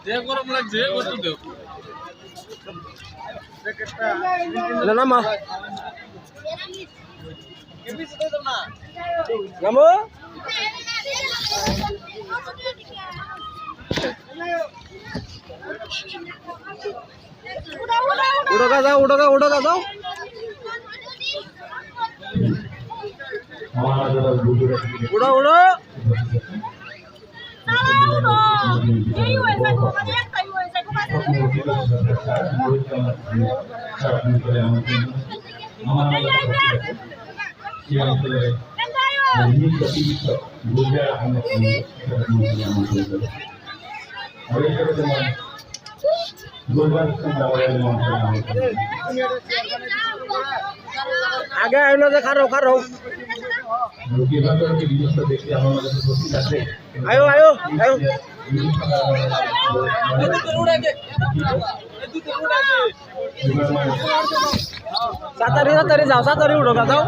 যে গরম লাগছে কত দেব না মা নামো উড়োকা যাও উড়োকা যাও উড়ো উড়ো আগে আইলো যে খারো আয়ো আয়ো আয়ো সাতারি যাও সাতারি উঠো যাও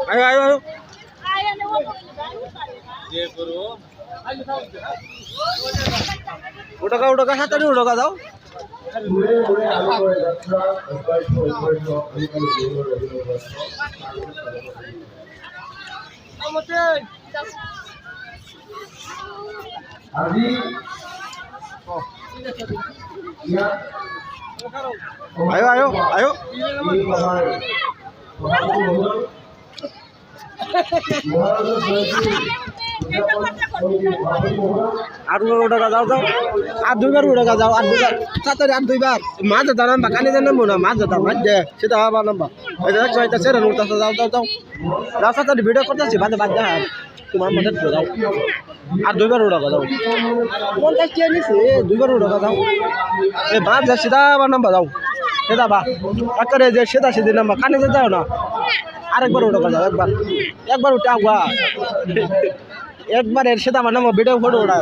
আয়ো আয়ো আয়ো উঠোকা সাতারি উঠোকা যাও ayo ayo ayo আর উড়োকা যাও যাও আর দুইবার উড়োকা যাও আর দুইবার সাতারি আর দুইবার মাছ যেতে নাম্বা কানে যে নামবো না মাছ যেতে মাছ দে সেটা আবার নাম্বা এটা সেরা উঠতেছে যাও যাও যাও যাও সাতারি ভিডিও করতেছি বাদে বাদ যা তোমার মধ্যে যাও আর দুইবার উড়োকা যাও কোন কাজ কে নিছে দুইবার উড়োকা যাও এ মাছ যা সেটা আবার নাম্বা যাও সেটা বা আকারে যে সেটা সেদিন নাম্বা কানে যে যাও না আরেকবার উড়োকা যাও একবার উঠে আগুয়া একবার এর সেটা আমার নাম্বার ভিডিও ফটো ওঠা